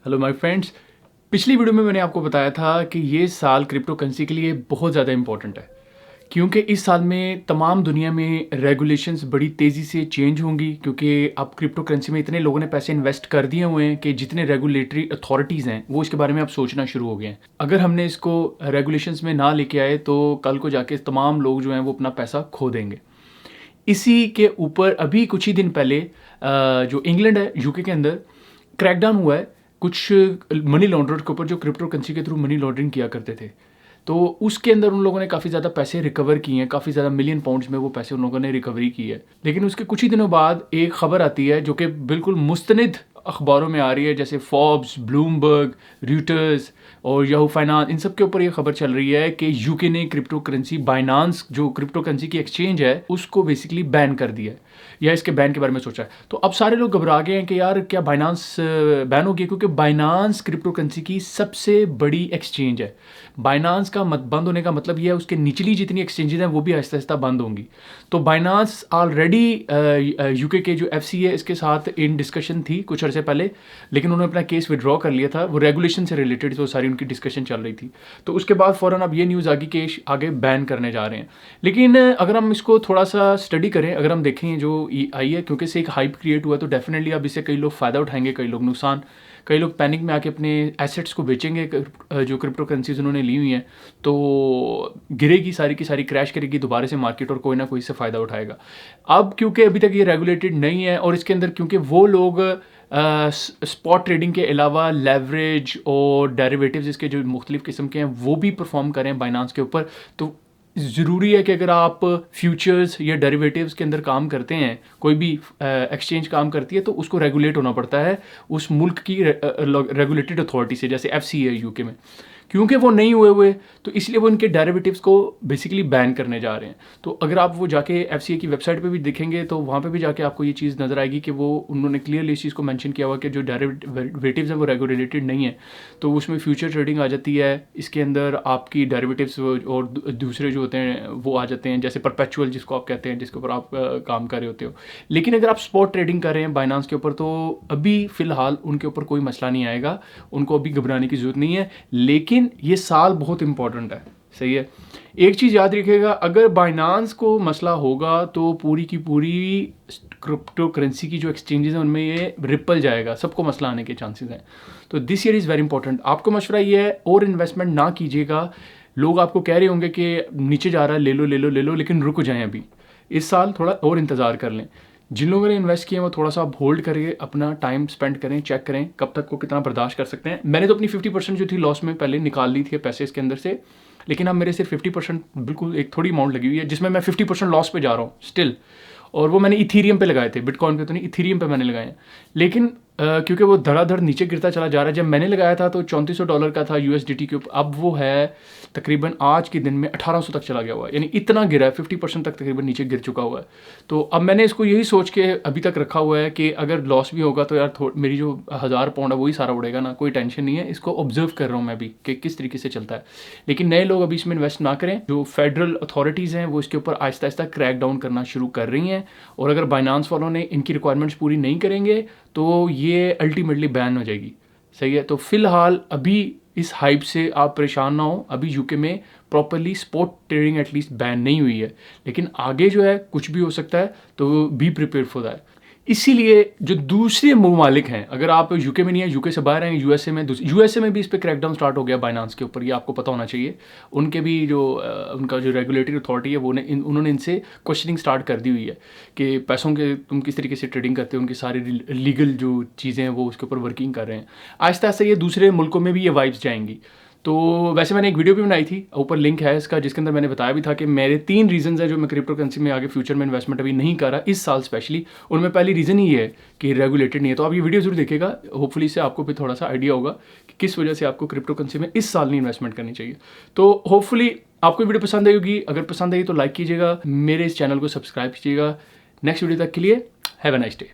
Hello my friends. पिछली video में मैंने आपको बताया था कि ये साल क्रिप्टो करेंसी के लिए बहुत ज़्यादा इंपॉर्टेंट है, क्योंकि इस साल में तमाम दुनिया में रेगुलेशंस बड़ी तेज़ी से चेंज होंगी। क्योंकि अब क्रिप्टो करेंसी में इतने लोगों ने पैसे इन्वेस्ट कर दिए हुए हैं कि जितने रेगुलेटरी अथॉरिटीज़ हैं वो इसके बारे में अब सोचना शुरू हो गए हैं। अगर हमने इसको रेगुलेशंस में ना लेके आए तो कल को जाके तमाम लोग जो हैं वो अपना पैसा खो देंगे। इसी के ऊपर अभी कुछ ही दिन पहले जो इंग्लैंड है, यूके के अंदर क्रैकडाउन हुआ है कुछ मनी लॉन्ड्रर के ऊपर जो क्रिप्टो करेंसी के थ्रू मनी लॉन्ड्रिंग किया करते थे। तो उसके अंदर उन लोगों ने काफ़ी ज़्यादा पैसे रिकवर किए हैं, काफ़ी ज़्यादा मिलियन पाउंड्स में वो पैसे उन लोगों ने रिकवरी की है। लेकिन उसके कुछ ही दिनों बाद एक खबर आती है जो कि बिल्कुल मुस्तनिद अखबारों में आ रही है, जैसे फोर्ब्स, ब्लूमबर्ग, रॉयटर्स और याहू फाइनेंस, इन सब के ऊपर ये खबर चल रही है कि यूके ने क्रिप्टो करेंसी बाइनांस जो क्रिप्टो करेंसी की एक्सचेंज है उसको बेसिकली बैन कर दिया है या इसके बैन के बारे में सोचा है। तो अब सारे लोग घबरा गए हैं कि यार क्या बाइनांस बैन हो गया, क्योंकि बाइनांस क्रिप्टो करेंसी की सबसे बड़ी एक्सचेंज है। बाइनांस का बंद होने का मतलब ये है उसके निचली जितनी एक्सचेंजेस हैं वो भी आहिस्ता आहिस्ता बंद होंगी। तो बाइनांस ऑलरेडी यूके के जो एफसी है इसके साथ इन डिस्कशन थी कुछ अर्से पहले, लेकिन उन्होंने अपना केस विड्रॉ कर लिया था। वो रेगुलेशन से रिलेटेड तो सारी उनकी डिस्कशन चल रही थी। तो उसके बाद फ़ौरन अब ये न्यूज़ आ गई कि आगे बैन करने जा रहे हैं। लेकिन अगर हम इसको थोड़ा सा स्टडी करें, अगर हम देखें जो आई है, क्योंकि इससे एक हाइप क्रिएट हुआ, तो डेफिनेटली अब इससे कई लोग फ़ायदा उठाएंगे, कई लोग नुकसान, कई लोग पैनिक में आके अपने एसेट्स को बेचेंगे जो क्रिप्टो करेंसीज उन्होंने ली हुई हैं। तो गिरेगी सारी की सारी, क्रैश करेगी दोबारा से मार्केट और कोई ना कोई इससे फ़ायदा उठाएगा। अब क्योंकि अभी तक ये रेगुलेटेड नहीं है और इसके अंदर क्योंकि वो लोग स्पॉट ट्रेडिंग के अलावा लेवरेज और डेरिवेटिव्स इसके जो मुख्तलिफ किस्म के हैं वो भी परफॉर्म करें बाइनांस के ऊपर, तो ज़रूरी है कि अगर आप फ्यूचर्स या डेरिवेटिव्स के अंदर काम करते हैं, कोई भी एक्सचेंज काम करती है, तो उसको रेगुलेट होना पड़ता है उस मुल्क की रेगुलेटेड अथॉरिटी से, जैसे एफसी है यूके में। क्योंकि वो नहीं हुए तो इसलिए वो इनके डेरिवेटिव्स को बेसिकली बैन करने जा रहे हैं। तो अगर आप वो जाके एफसीए की वेबसाइट पे भी देखेंगे तो वहाँ पे भी जाके आपको ये चीज़ नज़र आएगी कि वो उन्होंने क्लियरली इस चीज़ को मेंशन किया हुआ कि जो डेरिवेटिव्स हैं वो रेगुलेटेड नहीं है। तो उसमें फ्यूचर ट्रेडिंग आ जाती है, इसके अंदर आपकी डेरिवेटिव्स और दूसरे जो होते हैं वो आ जाते हैं, जैसे परपेचुअल जिसको आप कहते हैं, जिसके ऊपर आप काम कर रहे होते हो। लेकिन अगर आप स्पॉट ट्रेडिंग कर रहे हैं बाइनांस के ऊपर तो अभी फ़िलहाल उनके ऊपर कोई मसला नहीं आएगा, उनको अभी घबराने की ज़रूरत नहीं है। लेकिन ये साल बहुत इंपॉर्टेंट है, सही है। एक चीज़ याद रखिएगा, अगर बाइनांस को मसला होगा तो पूरी की पूरी क्रिप्टो करेंसी की जो एक्सचेंजेस हैं उनमें ये रिपल जाएगा, सबको मसला आने के चांसेस हैं। तो this year is very important. आपको मशवरा ये है और इन्वेस्टमेंट ना कीजिएगा। लोग आपको कह रहे होंगे कि नीचे जा रहा है, ले लो ले लो ले लो, लेकिन रुक जाएं, अभी इस साल थोड़ा और इंतज़ार कर लें। जिन लोगों ने इन्वेस्ट किया है वो थोड़ा सा होल्ड करके अपना टाइम स्पेंड करें, चेक करें कब तक वो कितना बर्दाश्त कर सकते हैं। मैंने तो अपनी 50% जो थी लॉस में पहले निकाल ली थी पैसे इसके अंदर से, लेकिन अब मेरे सिर्फ 50% बिल्कुल एक थोड़ी अमाउंट लगी हुई है जिसमें मैं 50% लॉस पे जा रहा हूँ स्टिल। और वो मैंने इथीरियम पे लगाए थे, बिटकॉइन पे तो नहीं, इथीरियम पे मैंने लगाए हैं। लेकिन क्योंकि वो धड़ाधड़ नीचे गिरता चला जा रहा है, जब मैंने लगाया था तो $3400 का था यूएसडीटी के ऊपर, अब वो है तकरीबन आज के दिन में 1800 तक चला गया हुआ है, यानी इतना गिरा है, 50% तक तकरीबन नीचे गिर चुका हुआ है। तो अब मैंने इसको यही सोच के अभी तक रखा हुआ है कि अगर लॉस भी होगा तो यार मेरी जो 1000 पाउंड है वही सारा उड़ेगा ना, कोई टेंशन नहीं है। इसको ऑब्जर्व कर रहा हूँ मैं अभी कि किस तरीके से चलता है। लेकिन नए लोग अभी इसमें इन्वेस्ट ना करें। जो फेडरल अथॉरिटीज़ हैं वो इसके ऊपर आहिस्ता आहिस्ता क्रैक डाउन करना शुरू कर रही हैं, और अगर बाइनांस वालों ने इनकी रिक्वायरमेंट्स पूरी नहीं करेंगे तो ये अल्टीमेटली बैन हो जाएगी, सही है। तो फिलहाल अभी इस हाइप से आप परेशान ना हो, अभी यूके में properly spot trading at least ban नहीं हुई है, लेकिन आगे जो है कुछ भी हो सकता है, तो बी प्रिपेयर फॉर दैट। इसीलिए जो दूसरे ममालिक हैं, अगर आप यूके में नहीं है, यूके से बाहर हैं, यूएसए में भी इस पर क्रैकडाउन स्टार्ट हो गया बाइनांस के ऊपर, ये आपको पता होना चाहिए। उनके भी जो उनका जो रेगुलेटरी अथॉरिटी है वो उन्होंने इनसे क्वेश्चनिंग स्टार्ट कर दी हुई है कि पैसों के तुम किस तरीके से ट्रेडिंग करते हो, उनकी सारी लीगल जो चीज़ें हैं वो उसके ऊपर वर्किंग कर रहे हैं। आहिस्ता आहिस्ता ये दूसरे मुल्कों में भी ये वाइब्स जाएंगी। तो वैसे मैंने एक वीडियो भी बनाई थी, ऊपर लिंक है इसका, जिसके अंदर मैंने बताया भी था कि मेरे 3 रीजंस हैं जो मैं क्रिप्टो करेंसी में आगे फ्यूचर में इन्वेस्टमेंट अभी नहीं कर रहा इस साल स्पेशली। उनमें पहली रीज़न ही है कि रेगुलेटेड नहीं है। तो आप ये वीडियो जरूर देखिएगा, होपफुली इससे आपको भी थोड़ा सा आइडिया होगा कि किस वजह से आपको क्रिप्टो करेंसी में इस साल नहीं इन्वेस्टमेंट करनी चाहिए। तो होपफुली आपको वीडियो पसंद आई होगी। अगर पसंद आई तो लाइक कीजिएगा, मेरे इस चैनल को सब्सक्राइब कीजिएगा। नेक्स्ट वीडियो तक के लिए हैव अ नाइस डे।